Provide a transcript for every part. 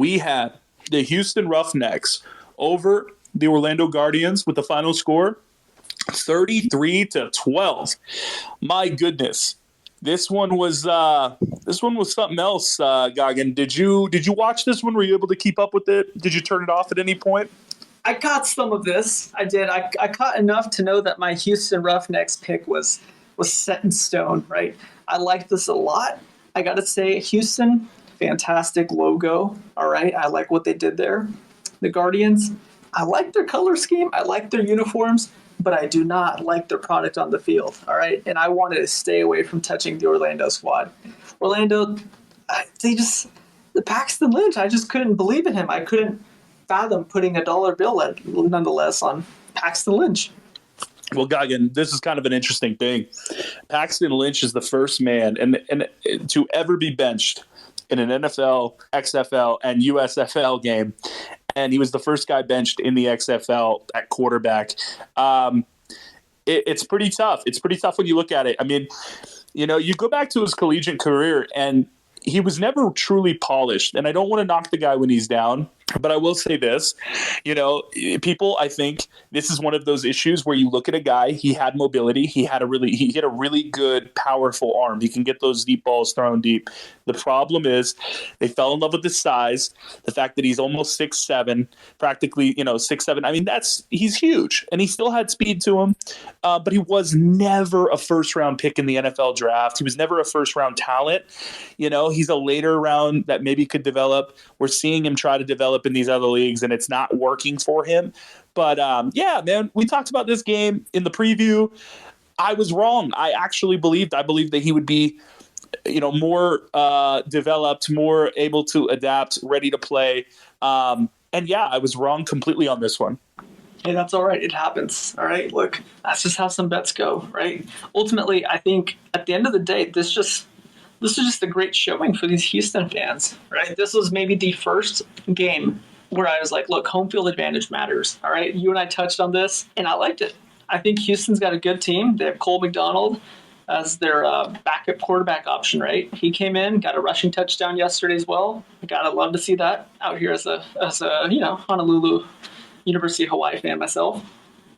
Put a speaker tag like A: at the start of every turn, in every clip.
A: We had the Houston Roughnecks over the Orlando Guardians with the final score 33-12. My goodness. This one was something else, Goggin. Did you watch this one? Were you able to keep up with it? Did you turn it off at any point?
B: I caught some of this. I did. I caught enough to know that my Houston Roughnecks pick was set in stone, right? I liked this a lot. I got to say, Houston, fantastic logo. All right. I like what they did there. The Guardians, I like their color scheme. I like their uniforms, but I do not like their product on the field. All right. And I wanted to stay away from touching the Orlando squad. Orlando, the Paxton Lynch, I just couldn't believe in him. I couldn't fathom putting a dollar bill nonetheless on Paxton Lynch.
A: Well, Goggin, this is kind of an interesting thing. Paxton Lynch is the first man and to ever be benched in an NFL, XFL, and USFL game. And he was the first guy benched in the XFL at quarterback. It's pretty tough. It's pretty tough when you look at it. I mean, you go back to his collegiate career, and he was never truly polished. And I don't want to knock the guy when he's down, but I will say this, people, I think this is one of those issues where you look at a guy, he had mobility, he had a really good, powerful arm. He can get those deep balls thrown deep. The problem is they fell in love with his size, the fact that he's almost 6'7", practically, 6'7". I mean, he's huge, and he still had speed to him, but he was never a first-round pick in the NFL draft. He was never a first-round talent. He's a later round that maybe could develop. We're seeing him try to develop in these other leagues, and it's not working for him. But yeah, man, we talked about this game in the preview. I was wrong. I believed that he would be, more developed, more able to adapt, ready to play. And yeah, I was wrong completely on this one.
B: Hey, that's all right. It happens. All right. Look, that's just how some bets go, right? Ultimately, I think at the end of the day, this is just a great showing for these Houston fans, right? This was maybe the first game where I was like, look, home field advantage matters, all right? You and I touched on this, and I liked it. I think Houston's got a good team. They have Cole McDonald as their backup quarterback option, right? He came in, got a rushing touchdown yesterday as well. Gotta love to see that out here as a Honolulu, University of Hawaii fan myself.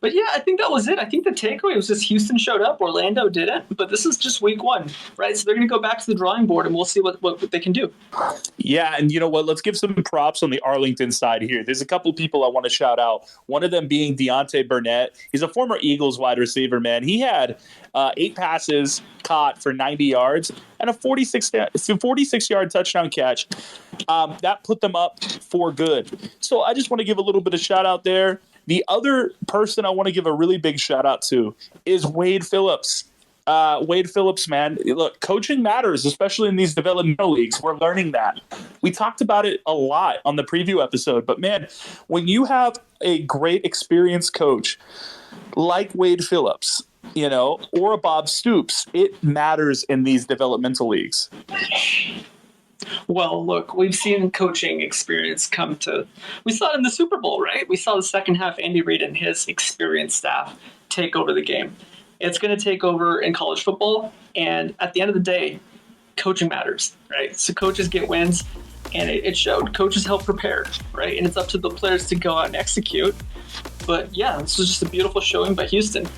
B: But yeah, I think that was it. I think the takeaway was just Houston showed up, Orlando didn't. But this is just week one, right? So they're going to go back to the drawing board, and we'll see what they can do.
A: Yeah, and you know what? Let's give some props on the Arlington side here. There's a couple people I want to shout out. One of them being Deontay Burnett. He's a former Eagles wide receiver, man. He had 8 passes caught for 90 yards and a 46-yard touchdown catch. That put them up for good. So I just want to give a little bit of shout out there. The other person I want to give a really big shout out to is Wade Phillips. Wade Phillips, man, look, coaching matters, especially in these developmental leagues. We're learning that. We talked about it a lot on the preview episode, but man, when you have a great experienced coach like Wade Phillips, or a Bob Stoops, it matters in these developmental leagues.
B: Well, look, we've seen coaching experience we saw it in the Super Bowl, right? We saw the second half, Andy Reid and his experienced staff take over the game. It's going to take over in college football, and at the end of the day, coaching matters, right? So coaches get wins, and it showed. Coaches help prepare, right? And it's up to the players to go out and execute. But yeah, this was just a beautiful showing by Houston.